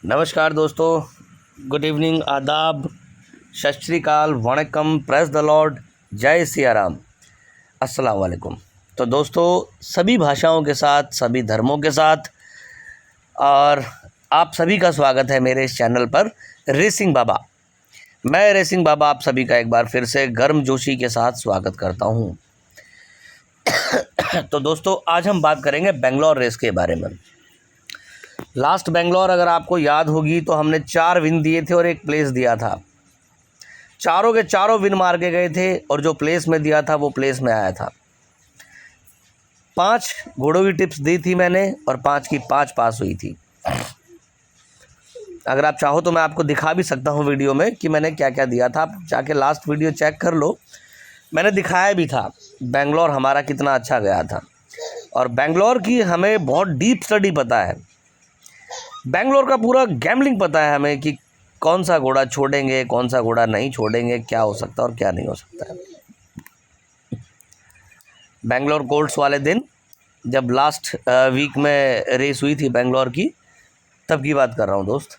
नमस्कार दोस्तों, good evening, आदाब, सत श्री अकाल, वणकम, प्रेस द लॉर्ड, जय सिया राम, अस्सलाम वालेकुम। तो दोस्तों, सभी भाषाओं के साथ, सभी धर्मों के साथ और आप सभी का स्वागत है मेरे इस चैनल पर रेसिंग बाबा। मैं रेसिंग बाबा आप सभी का एक बार फिर से गर्मजोशी के साथ स्वागत करता हूं। तो दोस्तों, आज हम बात करेंगे बेंगलोर रेस के बारे में। लास्ट बेंगलोर अगर आपको याद होगी तो हमने 4 विन दिए थे और 1 प्लेस दिया था। चारों के चारों विन मार के गए थे और जो प्लेस में दिया था वो प्लेस में आया था। 5 घोड़ों की टिप्स दी थी मैंने और 5 की 5 पास हुई थी। अगर आप चाहो तो मैं आपको दिखा भी सकता हूँ वीडियो में कि मैंने क्या क्या दिया था। आप जाके लास्ट वीडियो चेक कर लो, मैंने दिखाया भी था बेंगलोर हमारा कितना अच्छा गया था। और बेंगलोर की हमें बहुत डीप स्टडी पता है, बेंगलोर का पूरा गैम्बलिंग पता है हमें कि कौन सा घोड़ा छोड़ेंगे, कौन सा घोड़ा नहीं छोड़ेंगे, क्या हो सकता है और क्या नहीं हो सकता है। बेंगलोर कोल्ट्स वाले दिन जब लास्ट वीक में रेस हुई थी बेंगलोर की, तब की बात कर रहा हूँ दोस्त।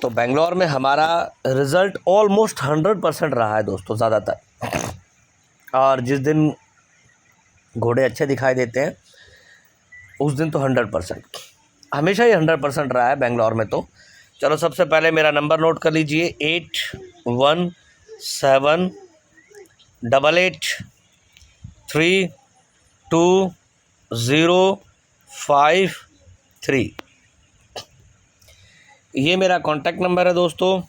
तो बेंगलोर में हमारा रिज़ल्ट ऑलमोस्ट 100% रहा है दोस्तों, ज़्यादातर। और जिस दिन घोड़े अच्छे दिखाई देते हैं उस दिन तो 100%, हमेशा ही 100% रहा है बेंगलोर में। तो चलो, सबसे पहले मेरा नंबर नोट कर लीजिए, 8117883205 ये मेरा कॉन्टैक्ट नंबर है दोस्तों,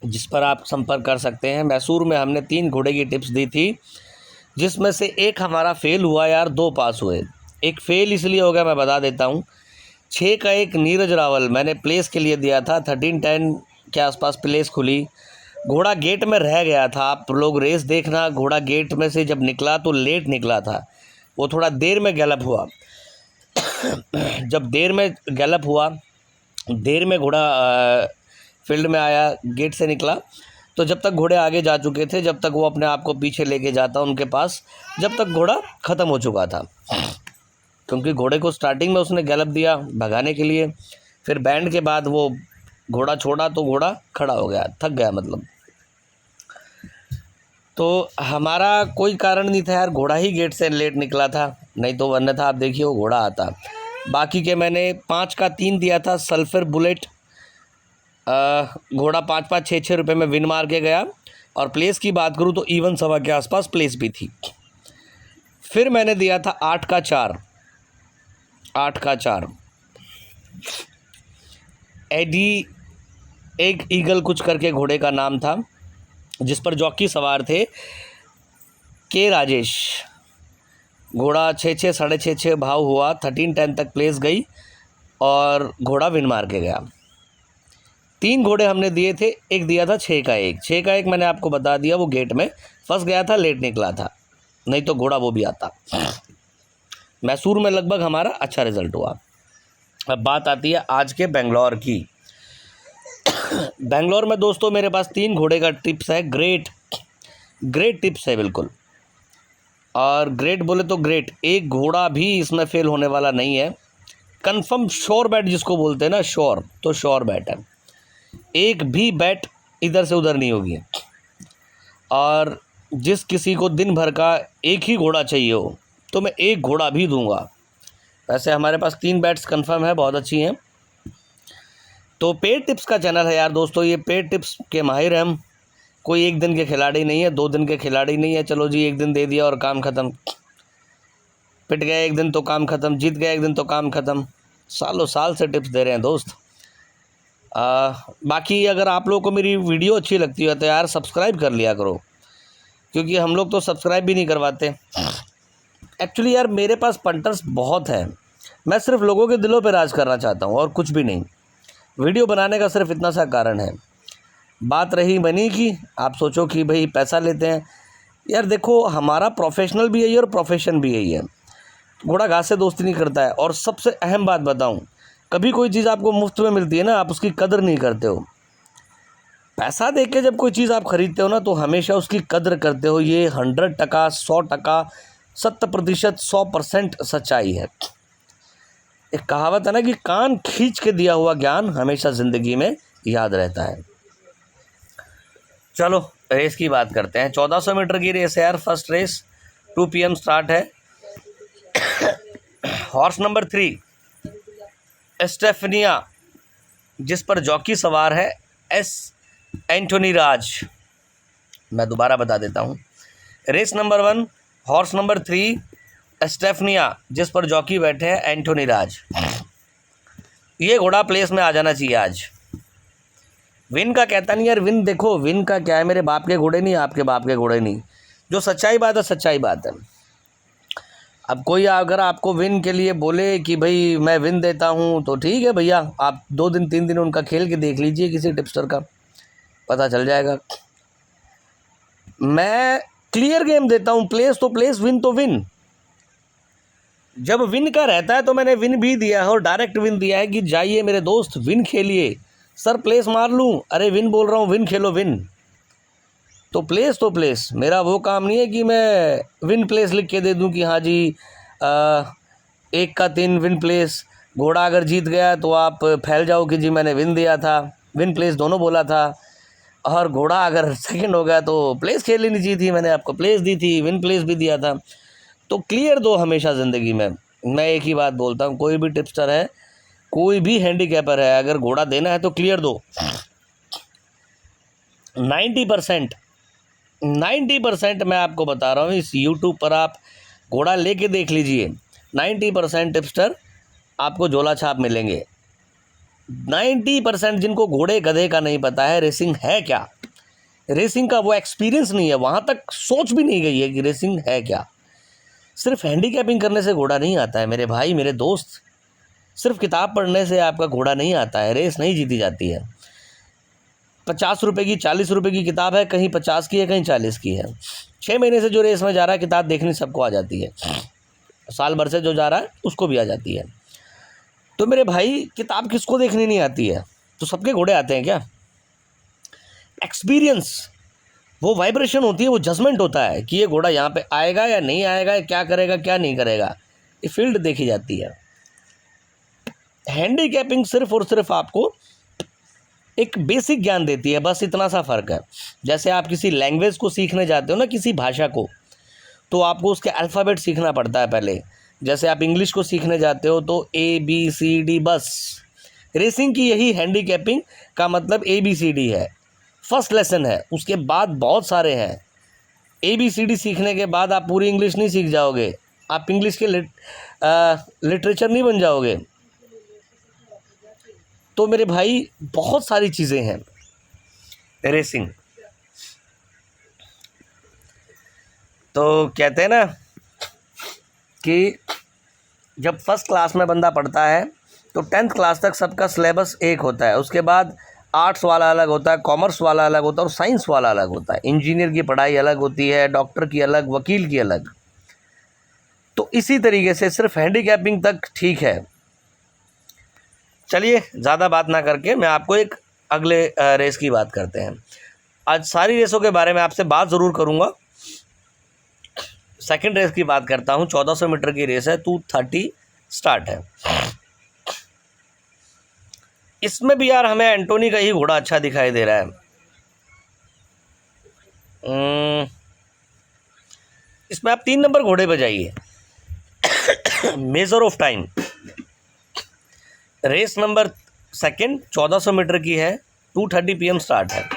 जिस पर आप संपर्क कर सकते हैं। मैसूर में हमने 3 घोड़े की टिप्स दी थी, जिसमें से एक हमारा फेल हुआ यार, 2 पास हुए। एक फेल इसलिए हो गया, मैं बता देता हूँ। 6 का एक नीरज रावल मैंने प्लेस के लिए दिया था, 13-10 के आसपास प्लेस खुली, घोड़ा गेट में रह गया था। आप लोग रेस देखना, घोड़ा गेट में से जब निकला तो लेट निकला था, वो थोड़ा देर में गैलप हुआ। जब देर में गैलप हुआ, देर में घोड़ा फील्ड में आया, गेट से निकला, तो जब तक घोड़े आगे जा चुके थे, जब तक वो अपने आप को पीछे लेके जाता उनके पास, जब तक घोड़ा ख़त्म हो चुका था। क्योंकि घोड़े को स्टार्टिंग में उसने गैलप दिया भगाने के लिए, फिर बैंड के बाद वो घोड़ा छोड़ा तो घोड़ा खड़ा हो गया, थक गया मतलब। तो हमारा कोई कारण नहीं था यार, घोड़ा ही गेट से लेट निकला था, नहीं तो अन्यथा आप देखिए वो घोड़ा आता। बाकी के मैंने 5 का 3 दिया था, सल्फर बुलेट घोड़ा 5-5 6-6 रुपये में विन मार के गया। और प्लेस की बात करूँ तो इवन सवा के आसपास प्लेस भी थी। फिर मैंने दिया था 8 का 4 एडी एक ईगल कुछ करके घोड़े का नाम था, जिस पर जॉकी सवार थे के राजेश। घोड़ा 6-6 साढ़े 6 भाव हुआ, 13-10 तक प्लेस गई और घोड़ा विन मार के गया। 3 घोड़े हमने दिए थे, एक दिया था 6 का 1 मैंने आपको बता दिया, वो गेट में फंस गया था, लेट निकला था, नहीं तो घोड़ा वो भी आता। मैसूर में लगभग हमारा अच्छा रिजल्ट हुआ। अब बात आती है आज के बेंगलोर की। बेंगलोर में दोस्तों मेरे पास 3 घोड़े का टिप्स है, ग्रेट टिप्स है बिल्कुल। और ग्रेट बोले तो ग्रेट, एक घोड़ा भी इसमें फेल होने वाला नहीं है। कंफर्म श्योर बैट जिसको बोलते हैं ना, श्योर, तो श्योर बैट है, एक भी बैट इधर से उधर नहीं होगी। और जिस किसी को दिन भर का एक ही घोड़ा चाहिए हो तो मैं एक घोड़ा भी दूंगा। वैसे हमारे पास 3 बैट्स कंफर्म है, बहुत अच्छी हैं। तो पेड टिप्स का चैनल है यार दोस्तों, ये पेड टिप्स के माहिर हैं हम। कोई एक दिन के खिलाड़ी नहीं है, 2 दिन के खिलाड़ी नहीं है। चलो जी, एक दिन दे दिया और काम ख़त्म, पिट गया एक दिन तो काम ख़त्म, जीत गया एक दिन तो काम ख़त्म। सालों साल से टिप्स दे रहे हैं दोस्त। बाकी अगर आप लोगों को मेरी वीडियो अच्छी लगती है तो यार सब्सक्राइब कर लिया करो, क्योंकि हम लोग तो सब्सक्राइब भी नहीं करवाते। एक्चुअली यार मेरे पास पंटर्स बहुत हैं, मैं सिर्फ लोगों के दिलों पे राज करना चाहता हूँ और कुछ भी नहीं। वीडियो बनाने का सिर्फ इतना सा कारण है। बात रही मनी की, आप सोचो कि भाई पैसा लेते हैं, यार देखो हमारा प्रोफेशनल भी यही है और प्रोफेशन भी यही है। घोड़ा घास से दोस्ती नहीं करता है। और सबसे अहम बात बताऊँ, कभी कोई चीज़ आपको मुफ्त में मिलती है ना, आप उसकी कदर नहीं करते हो। पैसा दे के जब कोई चीज़ आप ख़रीदते हो ना, तो हमेशा उसकी कदर करते हो। ये 100%, 100%, 70%, 100% सच्चाई है। एक कहावत है ना कि कान खींच के दिया हुआ ज्ञान हमेशा ज़िंदगी में याद रहता है। चलो रेस की बात करते हैं। 1400 मीटर की रेस है यार। फर्स्ट रेस 2 PM स्टार्ट है। हॉर्स नंबर 3 एस्टेफनिया, जिस पर जॉकी सवार है एस एंटोनी राज। मैं दोबारा बता देता हूँ। रेस नंबर 1 हॉर्स नंबर 3 एस्टेफनिया, जिस पर जॉकी बैठे हैं एंटोनी राज। ये घोड़ा प्लेस में आ जाना चाहिए आज। विन का कहता नहीं यार, विन देखो विन का क्या है, मेरे बाप के घोड़े नहीं, आपके बाप के घोड़े नहीं। जो सच्चाई बात है सच्चाई बात है। अब कोई अगर आपको विन के लिए बोले कि भाई मैं विन देता हूँ तो ठीक है भैया, आप 2 दिन 3 दिन उनका खेल के देख लीजिए, किसी टिप्सटर का पता चल जाएगा। मैं क्लियर गेम देता हूँ, प्लेस तो प्लेस, विन तो विन। जब विन का रहता है तो मैंने विन भी दिया है और डायरेक्ट विन दिया है कि जाइए मेरे दोस्त विन खेलिए। सर प्लेस मार लूँ, अरे विन बोल रहा हूँ, विन खेलो विन। तो प्लेस मेरा वो काम नहीं है कि मैं विन प्लेस लिख के दे दूं कि हाँ जी 1 का 3 विन प्लेस। घोड़ा अगर जीत गया तो आप फैल जाओ कि जी मैंने विन दिया था, विन प्लेस दोनों बोला था। और घोड़ा अगर सेकंड हो गया तो प्लेस खेल लेनी चाहिए थी, मैंने आपको प्लेस दी थी, विन प्लेस भी दिया था। तो क्लियर दो हमेशा ज़िंदगी में। मैं एक ही बात बोलता हूँ, कोई भी टिप्सटर है, कोई भी हैंडीकैपर है, अगर घोड़ा देना है तो क्लियर दो। 90% मैं आपको बता रहा हूँ, इस यूट्यूब पर आप घोड़ा लेके देख लीजिए, 90% टिप्सटर आपको झोला छाप मिलेंगे। 90% जिनको घोड़े गधे का नहीं पता है रेसिंग है क्या, रेसिंग का वो एक्सपीरियंस नहीं है, वहाँ तक सोच भी नहीं गई है कि रेसिंग है क्या। सिर्फ हैंडीकैपिंग करने से घोड़ा नहीं आता है मेरे भाई मेरे दोस्त, सिर्फ किताब पढ़ने से आपका घोड़ा नहीं आता है, रेस नहीं जीती जाती है। 50 रुपये की 40 रुपये की किताब है, कहीं 50 की है कहीं 40 की है। 6 महीने से जो रेस में जा रहा है किताब देखनी सबको आ जाती है, साल भर से जो जा रहा है उसको भी आ जाती है। तो मेरे भाई किताब किसको देखनी नहीं आती है, तो सबके घोड़े आते हैं क्या। एक्सपीरियंस, वो वाइब्रेशन होती है, वो जजमेंट होता है कि ये घोड़ा यहाँ पे आएगा या नहीं आएगा, क्या करेगा क्या नहीं करेगा, ये फील्ड देखी जाती है। हैंडीकैपिंग सिर्फ और सिर्फ आपको एक बेसिक ज्ञान देती है, बस इतना सा फ़र्क है। जैसे आप किसी लैंग्वेज को सीखने जाते हो ना, किसी भाषा को, तो आपको उसके अल्फ़ाबेट सीखना पड़ता है पहले। जैसे आप इंग्लिश को सीखने जाते हो तो ABCD बस। रेसिंग की यही हैंडीकैपिंग का मतलब ABCD है, फर्स्ट लेसन है, उसके बाद बहुत सारे हैं। ABCD सीखने के बाद आप पूरी इंग्लिश नहीं सीख जाओगे, आप इंग्लिश के लिटरेचर नहीं बन जाओगे। तो मेरे भाई बहुत सारी चीज़ें हैं रेसिंग। तो कहते हैं ना कि जब फर्स्ट क्लास में बंदा पढ़ता है तो 10th क्लास तक सबका सिलेबस एक होता है, उसके बाद आर्ट्स वाला अलग होता है, कॉमर्स वाला अलग होता है और साइंस वाला अलग होता है। इंजीनियर की पढ़ाई अलग होती है, डॉक्टर की अलग, वकील की अलग। तो इसी तरीके से सिर्फ हैंडीकैपिंग तक ठीक है। चलिए ज़्यादा बात ना करके मैं आपको एक अगले रेस की बात करते हैं। आज सारी रेसों के बारे में आपसे बात ज़रूर करूँगा। सेकंड रेस की बात करता हूँ। 1400 मीटर की रेस है, 2:30 स्टार्ट है। इसमें भी यार हमें एंटोनी का ही घोड़ा अच्छा दिखाई दे रहा है। इसमें आप 3 नंबर घोड़े पे जाइए। Major of time, race number second 1400 metre की है, 2:30 PM स्टार्ट है।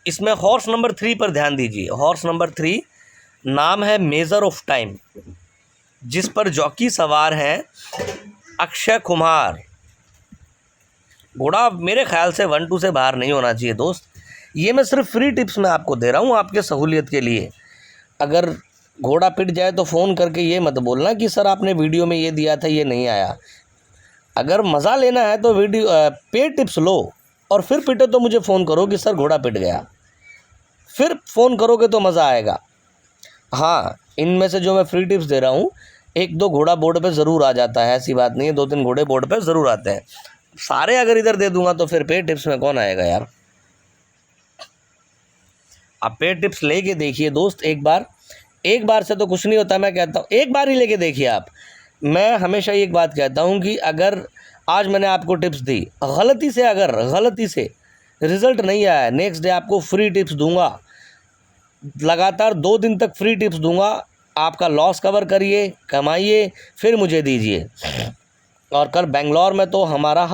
इसमें हॉर्स नंबर 3 पर ध्यान दीजिए। हॉर्स नंबर 3 नाम है मेजर ऑफ टाइम, जिस पर जॉकी सवार है अक्षय कुमार। घोड़ा मेरे ख्याल से 1-2 से बाहर नहीं होना चाहिए दोस्त। ये मैं सिर्फ फ्री टिप्स में आपको दे रहा हूँ आपके सहूलियत के लिए। अगर घोड़ा पिट जाए तो फ़ोन करके ये मत बोलना कि सर आपने वीडियो में ये दिया था ये नहीं आया। अगर मज़ा लेना है तो वीडियो पेड टिप्स लो और फिर पिटे तो मुझे फ़ोन करो कि सर घोड़ा पिट गया, फिर फ़ोन करोगे तो मज़ा आएगा। हाँ, इनमें से जो मैं फ्री टिप्स दे रहा हूँ 1-2 घोड़ा बोर्ड पे ज़रूर आ जाता है, ऐसी बात नहीं है, 2-3 घोड़े बोर्ड पे ज़रूर आते हैं। सारे अगर इधर दे दूंगा तो फिर पेड टिप्स में कौन आएगा यार। आप पेड टिप्स लेके देखिए दोस्त, एक बार से तो कुछ नहीं होता। मैं कहता हूँ एक बार ही लेके देखिए आप, मैं हमेशा एक बात कहता हूँ कि अगर आज मैंने आपको टिप्स दी, गलती से रिज़ल्ट नहीं आया, नेक्स्ट डे आपको फ्री टिप्स दूंगा, लगातार 2 दिन तक फ्री टिप्स दूंगा। आपका लॉस कवर करिए, कमाइए, फिर मुझे दीजिए। और कल बेंगलोर में तो हमारा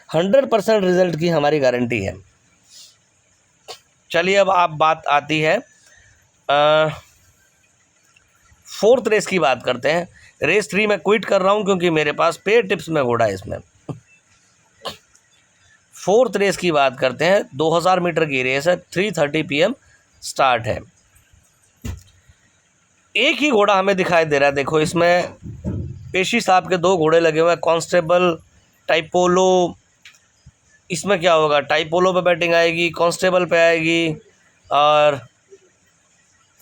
100% रिज़ल्ट की हमारी गारंटी है। चलिए अब आप बात आती है 4th रेस की बात करते हैं। रेस 3 मैं क्विट कर रहा हूं क्योंकि मेरे पास पेड टिप्स में घोड़ा है इसमें। 4th रेस की बात करते हैं, 2000 मीटर की रेस है, 3:30 PM स्टार्ट है। एक ही घोड़ा हमें दिखाई दे रहा है। देखो इसमें पेशी साहब के 2 घोड़े लगे हुए हैं, कांस्टेबल, टाइपोलो। इसमें क्या होगा, टाइपोलो पे बैटिंग आएगी, कांस्टेबल पे आएगी, और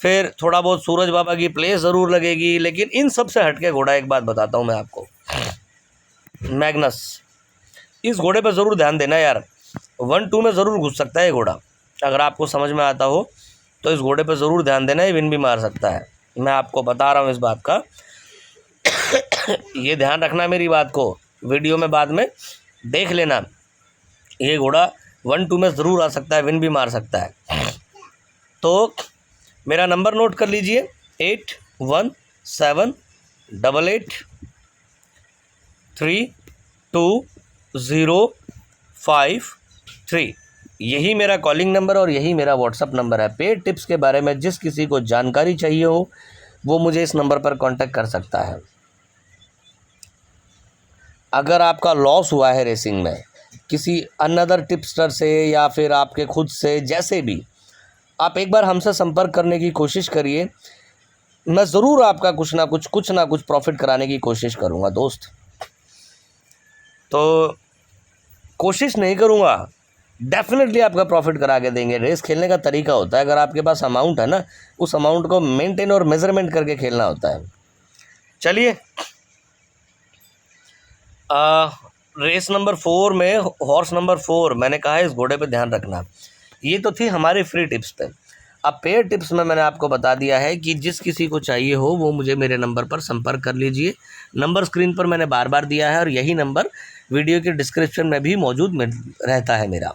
फिर थोड़ा बहुत सूरज बाबा की प्लेस ज़रूर लगेगी। लेकिन इन सब से हटके घोड़ा, एक बात बताता हूँ मैं आपको, मैग्नस। इस घोड़े पे ज़रूर ध्यान देना यार, 1-2 में ज़रूर घुस सकता है ये घोड़ा। अगर आपको समझ में आता हो तो इस घोड़े पे ज़रूर ध्यान देना, ये विन भी मार सकता है। मैं आपको बता रहा हूँ इस बात का ये ध्यान रखना मेरी बात को, वीडियो में बाद में देख लेना। ये घोड़ा 1-2 में ज़रूर आ सकता है, विन भी मार सकता है। तो मेरा नंबर नोट कर लीजिए, 8117883205 यही मेरा कॉलिंग नंबर और यही मेरा व्हाट्सअप नंबर है। पेड टिप्स के बारे में जिस किसी को जानकारी चाहिए हो वो मुझे इस नंबर पर कांटेक्ट कर सकता है। अगर आपका लॉस हुआ है रेसिंग में किसी अनदर टिप्सटर से या फिर आपके खुद से, जैसे भी, आप एक बार हमसे संपर्क करने की कोशिश करिए। मैं ज़रूर आपका कुछ ना कुछ प्रॉफिट कराने की कोशिश करूँगा दोस्त। तो कोशिश नहीं करूँगा, डेफिनेटली आपका प्रॉफिट करा के देंगे। रेस खेलने का तरीका होता है, अगर आपके पास अमाउंट है ना, उस अमाउंट को मेंटेन और मेजरमेंट करके खेलना होता है। चलिए रेस नंबर 4 में हॉर्स नंबर 4 मैंने कहा है इस घोड़े पे ध्यान रखना। ये तो थी हमारी फ्री टिप्स पे। अब पेड टिप्स में मैंने आपको बता दिया है कि जिस किसी को चाहिए हो वो मुझे मेरे नंबर पर संपर्क कर लीजिए। नंबर स्क्रीन पर मैंने बार बार दिया है और यही नंबर वीडियो के डिस्क्रिप्शन में भी मौजूद रहता है मेरा।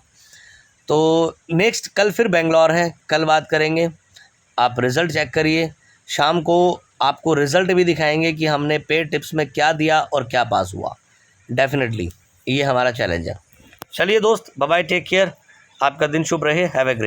तो नेक्स्ट कल फिर बेंगलोर है, कल बात करेंगे। आप रिज़ल्ट चेक करिए, शाम को आपको रिज़ल्ट भी दिखाएंगे कि हमने पेड टिप्स में क्या दिया और क्या पास हुआ। डेफिनेटली ये हमारा चैलेंज है। चलिए दोस्त, बाय बाय, टेक केयर, आपका दिन शुभ रहे, हैव ए ग्रेट।